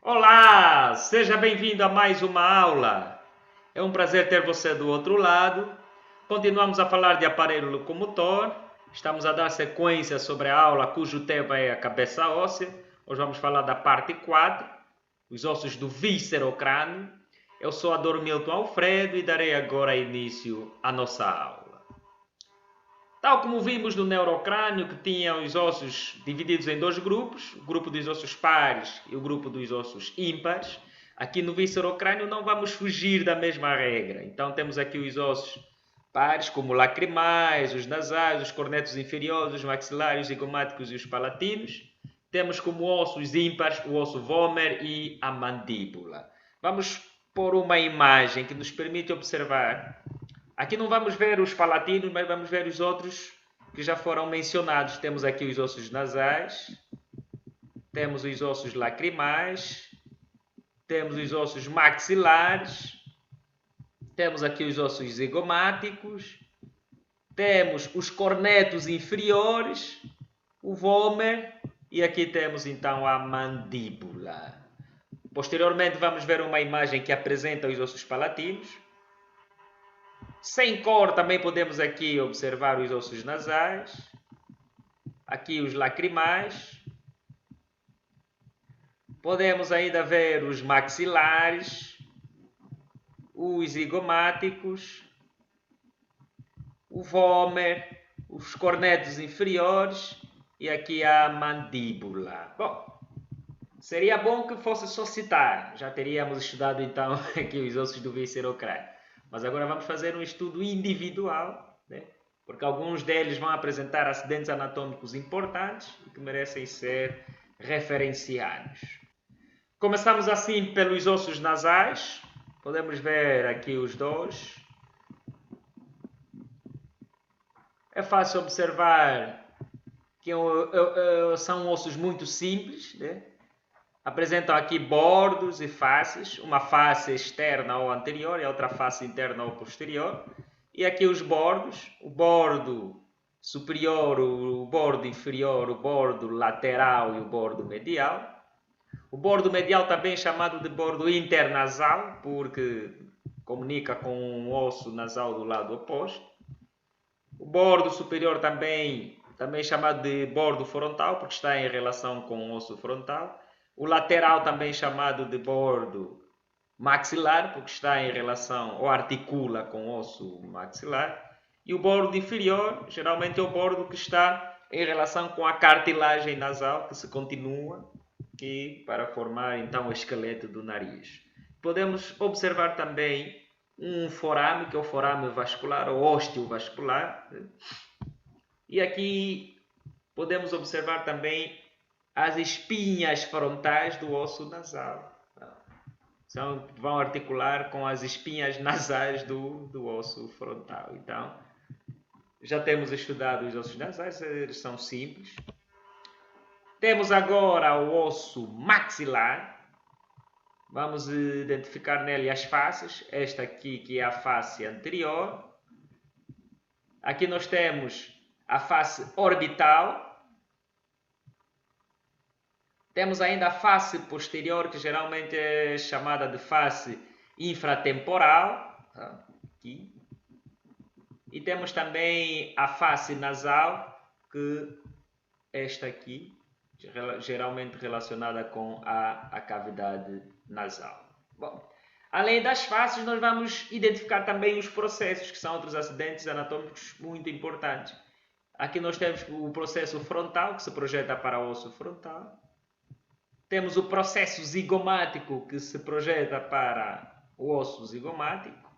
Olá, seja bem-vindo a mais uma aula. É um prazer ter você do outro lado. Continuamos a falar de aparelho locomotor. Estamos a dar sequência sobre a aula cujo tema é a cabeça óssea. Hoje vamos falar da parte 4, os ossos do víscero-crânio. Eu sou a Dr. Milton Alfredo e darei agora início à nossa aula. Tal como vimos no neurocrânio, que tinha os ossos divididos em dois grupos, o grupo dos ossos pares e o grupo dos ossos ímpares, aqui no viscerocrânio não vamos fugir da mesma regra. Então temos aqui os ossos pares, como lacrimais, os nasais, os cornetos inferiores, os maxilares, os zigomáticos e os palatinos. Temos como ossos ímpares o osso vômer e a mandíbula. Vamos pôr uma imagem que nos permite observar. Aqui não vamos ver os palatinos, mas vamos ver os outros que já foram mencionados. Temos aqui os ossos nasais, temos os ossos lacrimais, temos os ossos maxilares, temos aqui os ossos zigomáticos, temos os cornetos inferiores, o vômer e aqui temos então a mandíbula. Posteriormente vamos ver uma imagem que apresenta os ossos palatinos. Sem cor também podemos aqui observar os ossos nasais, aqui os lacrimais. Podemos ainda ver os maxilares, os zigomáticos, o vômer, os cornetos inferiores e aqui a mandíbula. Bom, seria bom que fosse só citar, já teríamos estudado então aqui os ossos do viscerocrânio. Mas agora vamos fazer um estudo individual, né? Porque alguns deles vão apresentar acidentes anatômicos importantes e que merecem ser referenciados. Começamos assim pelos ossos nasais. Podemos ver aqui os dois. É fácil observar que são ossos muito simples, né? Apresentam aqui bordos e faces, uma face externa ou anterior e a outra face interna ou posterior. E aqui os bordos, o bordo superior, o bordo inferior, o bordo lateral e o bordo medial. O bordo medial também chamado de bordo internasal, porque comunica com um osso nasal do lado oposto. O bordo superior também chamado de bordo frontal, porque está em relação com o osso frontal. O lateral também chamado de bordo maxilar, porque está em relação ou articula com o osso maxilar. E o bordo inferior, geralmente é o bordo que está em relação com a cartilagem nasal, que se continua aqui para formar então o esqueleto do nariz. Podemos observar também um forame, que é o forame vascular ou osteovascular. E aqui podemos observar também as espinhas frontais do osso nasal. Vão articular com as espinhas nasais do osso frontal. Então, já temos estudado os ossos nasais, eles são simples. Temos agora o osso maxilar. Vamos identificar nele as faces. Esta aqui que é a face anterior. Aqui nós temos a face orbital. Temos ainda a face posterior, que geralmente é chamada de face infratemporal. Aqui. E temos também a face nasal, que esta aqui, geralmente relacionada com a cavidade nasal. Bom, além das faces, nós vamos identificar também os processos, que são outros acidentes anatômicos muito importantes. Aqui nós temos o processo frontal, que se projeta para o osso frontal. Temos o processo zigomático, que se projeta para o osso zigomático.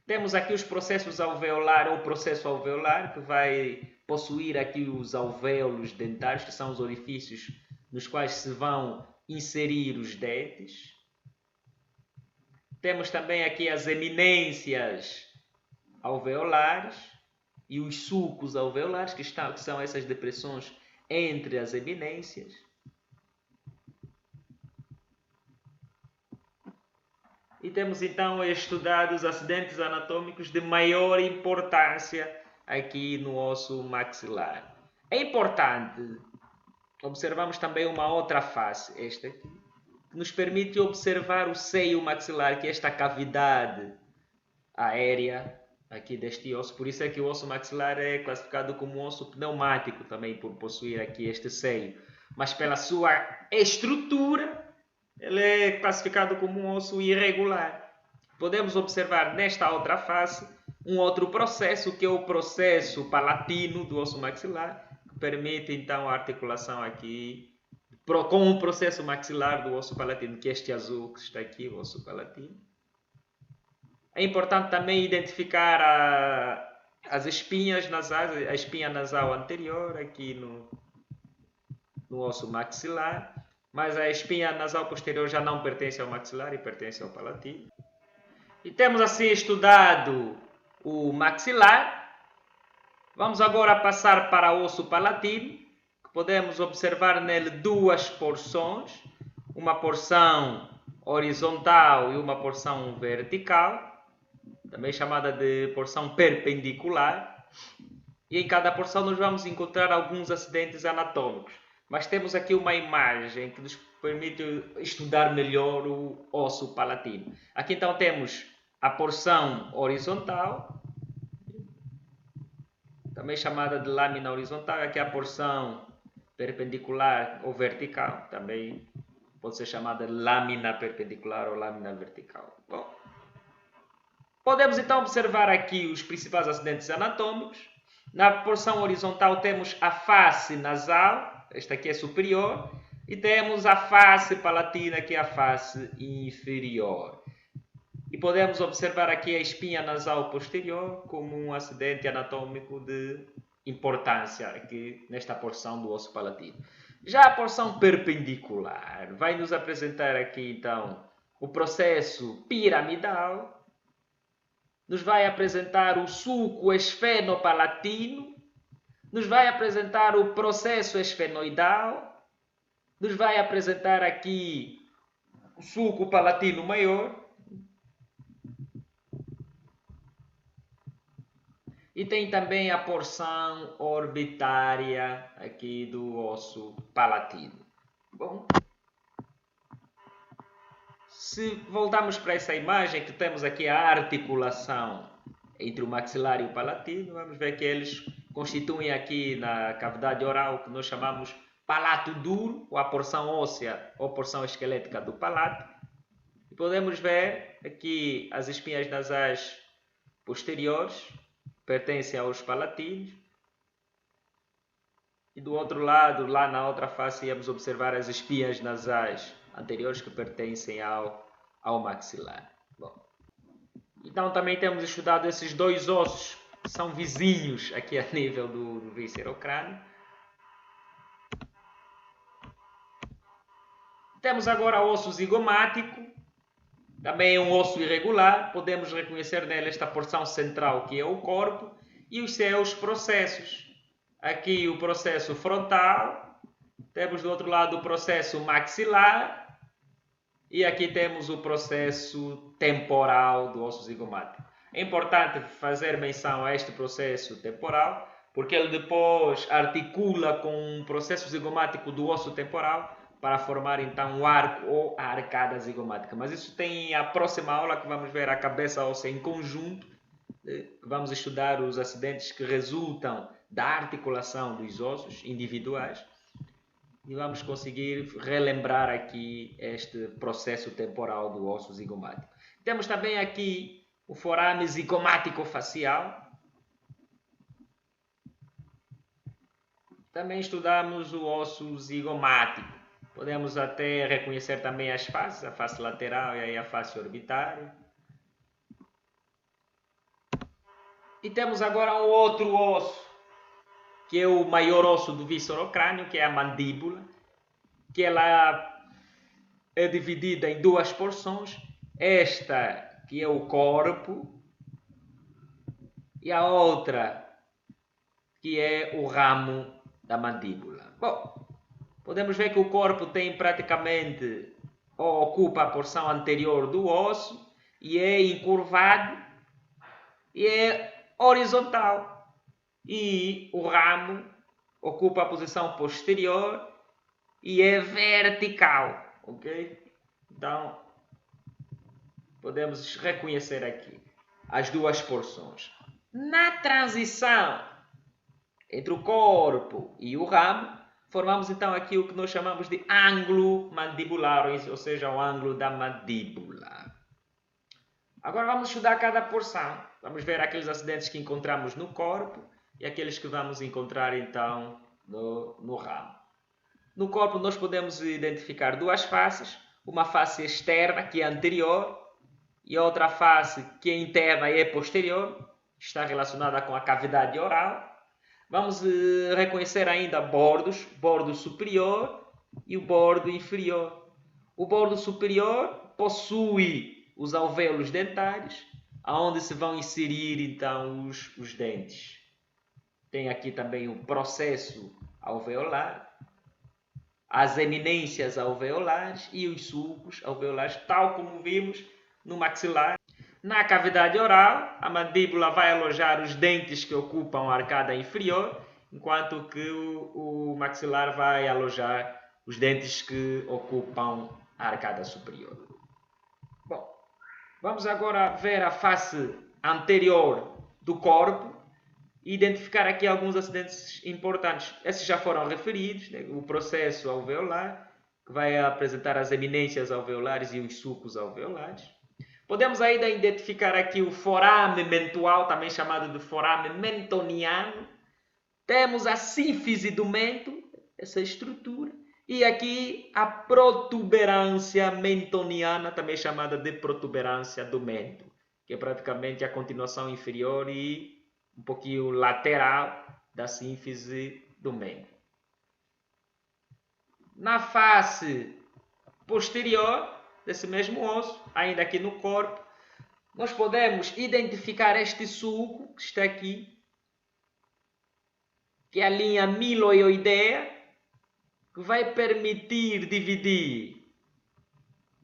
Temos aqui os processos alveolar ou processo alveolar, que vai possuir aqui os alvéolos dentários, que são os orifícios nos quais se vão inserir os dentes. Temos também aqui as eminências alveolares e os sulcos alveolares, que são essas depressões entre as eminências. E temos então estudado os acidentes anatômicos de maior importância aqui no osso maxilar. É importante observamos também uma outra face, esta aqui, que nos permite observar o seio maxilar, que é esta cavidade aérea aqui deste osso. Por isso é que o osso maxilar é classificado como um osso pneumático também, por possuir aqui este seio. Mas pela sua estrutura, ele é classificado como um osso irregular. Podemos observar nesta outra face um outro processo, que é o processo palatino do osso maxilar, que permite então a articulação aqui com o processo maxilar do osso palatino, que é este azul que está aqui, o osso palatino. É importante também identificar as espinhas nasais, a espinha nasal anterior aqui no osso maxilar, mas a espinha nasal posterior já não pertence ao maxilar e pertence ao palatino. E temos assim estudado o maxilar. Vamos agora passar para o osso palatino. Podemos observar nele duas porções, uma porção horizontal e uma porção vertical, também chamada de porção perpendicular. E em cada porção nós vamos encontrar alguns acidentes anatômicos. Mas temos aqui uma imagem que nos permite estudar melhor o osso palatino. Aqui então temos a porção horizontal, também chamada de lâmina horizontal. Aqui a porção perpendicular ou vertical, também pode ser chamada de lâmina perpendicular ou lâmina vertical. Bom, podemos então observar aqui os principais acidentes anatômicos. Na porção horizontal temos a face nasal, esta aqui é superior, e temos a face palatina, que é a face inferior. E podemos observar aqui a espinha nasal posterior como um acidente anatômico de importância aqui nesta porção do osso palatino. Já a porção perpendicular vai nos apresentar aqui então o processo piramidal, nos vai apresentar o sulco esfenopalatino, nos vai apresentar o processo esfenoidal, nos vai apresentar aqui o sulco palatino maior, e tem também a porção orbitária aqui do osso palatino. Bom, se voltarmos para essa imagem, que temos aqui a articulação entre o maxilar e o palatino, vamos ver que eles constituem aqui na cavidade oral, que nós chamamos palato duro, ou a porção óssea ou porção esquelética do palato. E podemos ver aqui as espinhas nasais posteriores, pertencem aos palatinos, e do outro lado, lá na outra face, íamos observar as espinhas nasais anteriores que pertencem ao maxilar. Bom, então também temos estudado esses dois ossos que são vizinhos aqui a nível do viscerocrânio. Temos agora o osso zigomático, também é um osso irregular. Podemos reconhecer nele esta porção central, que é o corpo, e os seus processos. Aqui o processo frontal, temos do outro lado o processo maxilar, e aqui temos o processo temporal do osso zigomático. É importante fazer menção a este processo temporal, porque ele depois articula com o processo zigomático do osso temporal, para formar então o arco ou a arcada zigomática. Mas isso tem a próxima aula, que vamos ver a cabeça óssea em conjunto, que vamos estudar os acidentes que resultam da articulação dos ossos individuais, e vamos conseguir relembrar aqui este processo temporal do osso zigomático. Temos também aqui o forame zigomático facial. Também estudamos o osso zigomático. Podemos até reconhecer também as faces, a face lateral e aí a face orbitária. E temos agora um outro osso, que é o maior osso do viscerocrânio, que é a mandíbula, que ela é dividida em duas porções. Esta, que é o corpo, e a outra, que é o ramo da mandíbula. Bom, podemos ver que o corpo tem praticamente, ou ocupa a porção anterior do osso, e é encurvado, e é horizontal. E o ramo ocupa a posição posterior e é vertical, ok? Então, podemos reconhecer aqui as duas porções. Na transição entre o corpo e o ramo, formamos então aqui o que nós chamamos de ângulo mandibular, ou seja, o ângulo da mandíbula. Agora vamos estudar cada porção. Vamos ver aqueles acidentes que encontramos no corpo e aqueles que vamos encontrar então no ramo. No corpo nós podemos identificar duas faces, uma face externa que é anterior e outra face que é interna e é posterior, está relacionada com a cavidade oral. Vamos reconhecer ainda bordos, bordo superior e o bordo inferior. O bordo superior possui os alvéolos dentários, aonde se vão inserir então os dentes. Tem aqui também o processo alveolar, as eminências alveolares e os sulcos alveolares, tal como vimos no maxilar. Na cavidade oral, a mandíbula vai alojar os dentes que ocupam a arcada inferior, enquanto que o maxilar vai alojar os dentes que ocupam a arcada superior. Bom, vamos agora ver a face anterior do corpo e identificar aqui alguns acidentes importantes. Esses já foram referidos, né? O processo alveolar, que vai apresentar as eminências alveolares e os sulcos alveolares. Podemos ainda identificar aqui o forame mentual, também chamado de forame mentoniano. Temos a sínfise do mento, essa estrutura. E aqui a protuberância mentoniana, também chamada de protuberância do mento, que é praticamente a continuação inferior e um pouquinho lateral da sínfise do mento. Na face posterior desse mesmo osso, ainda aqui no corpo, nós podemos identificar este sulco que está aqui, que é a linha miloioidea, que vai permitir dividir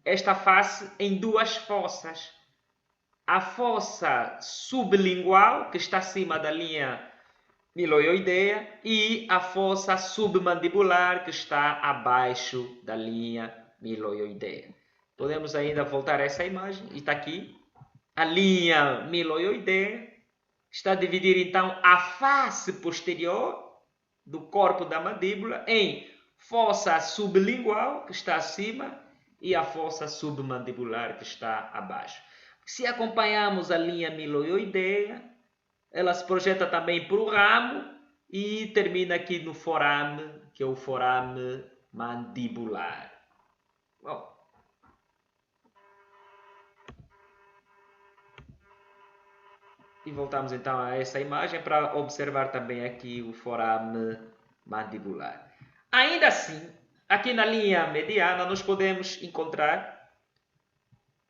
esta face em duas fossas. A fossa sublingual, que está acima da linha miloioidea, e a fossa submandibular, que está abaixo da linha miloioidea. Podemos ainda voltar a essa imagem, e está aqui. A linha miloioidea está a dividir então a face posterior do corpo da mandíbula em fossa sublingual, que está acima, e a fossa submandibular, que está abaixo. Se acompanharmos a linha miloioidea, ela se projeta também para o ramo e termina aqui no forame, que é o forame mandibular. Bom, e voltamos então a essa imagem para observar também aqui o forame mandibular. Ainda assim, aqui na linha mediana nós podemos encontrar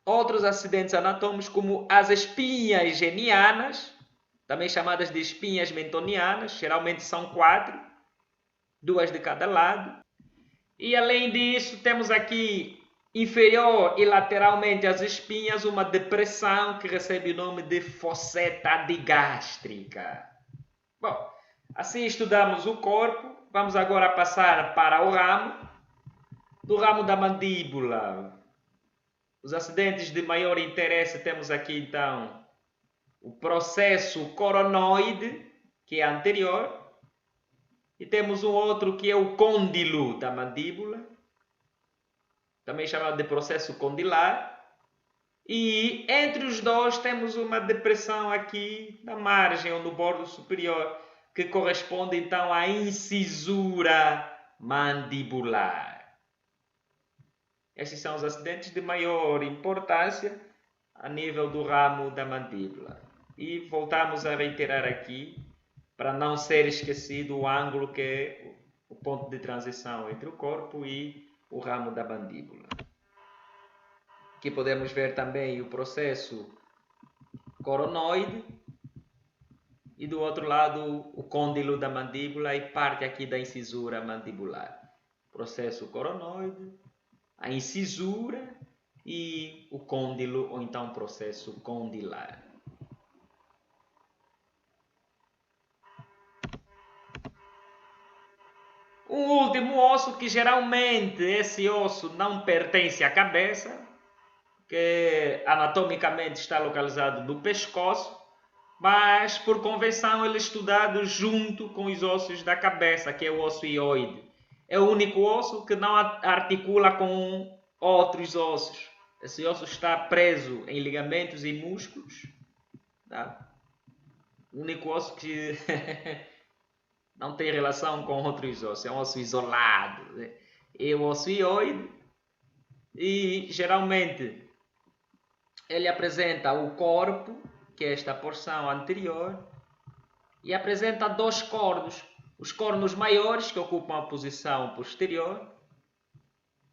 outros acidentes anatômicos como as espinhas genianas, também chamadas de espinhas mentonianas, geralmente são 4, 2 de cada lado. E além disso, temos aqui inferior e lateralmente às espinhas uma depressão que recebe o nome de fosseta digástrica. Bom, assim estudamos o corpo. Vamos agora passar para o ramo. Do ramo da mandíbula, os acidentes de maior interesse temos aqui então o processo coronoide, que é anterior, e temos um outro que é o côndilo da mandíbula, também chamado de processo condilar, e entre os dois temos uma depressão aqui na margem ou no bordo superior, que corresponde então à incisura mandibular. Estes são os acidentes de maior importância a nível do ramo da mandíbula. E voltamos a reiterar aqui, para não ser esquecido, o ângulo que é o ponto de transição entre o corpo e o ramo da mandíbula. Aqui podemos ver também o processo coronoide e do outro lado o côndilo da mandíbula e parte aqui da incisura mandibular. Processo coronoide, a incisura e o côndilo, ou então processo condilar. Um último osso que geralmente esse osso não pertence à cabeça, que anatomicamente está localizado no pescoço, mas por convenção ele é estudado junto com os ossos da cabeça, que é o osso hioide. É o único osso que não articula com outros ossos. Esse osso está preso em ligamentos e músculos. Tá? O único osso que não tem relação com outros ossos, é um osso isolado. Né? É o osso hioide e geralmente ele apresenta o corpo, que é esta porção anterior, e apresenta dois cornos. Os cornos maiores, que ocupam a posição posterior,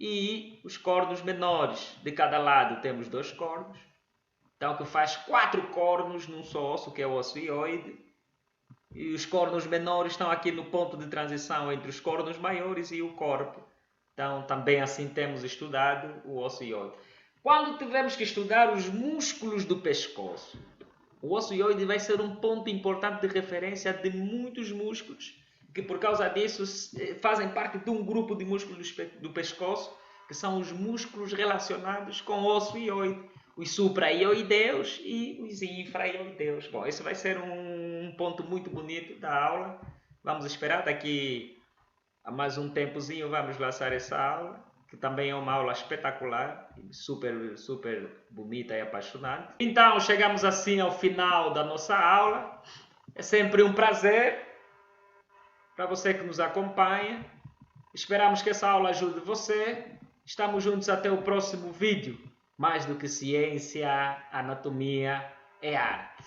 e os cornos menores. De cada lado temos dois cornos. Então, que faz 4 cornos num só osso, que é o osso hioide. E os cornos menores estão aqui no ponto de transição entre os cornos maiores e o corpo. Então, também assim temos estudado o osso hioide. Quando tivermos que estudar os músculos do pescoço, o osso hioide vai ser um ponto importante de referência de muitos músculos que, por causa disso, fazem parte de um grupo de músculos do pescoço, que são os músculos relacionados com o osso hioide. Os supra-hioideus e os infra-hioideus. Bom, esse vai ser um ponto muito bonito da aula. Vamos esperar daqui a mais um tempozinho, vamos lançar essa aula, que também é uma aula espetacular, super bonita e apaixonante. Então, chegamos assim ao final da nossa aula. É sempre um prazer para você que nos acompanha. Esperamos que essa aula ajude você. Estamos juntos até o próximo vídeo. Mais do que ciência, anatomia é arte.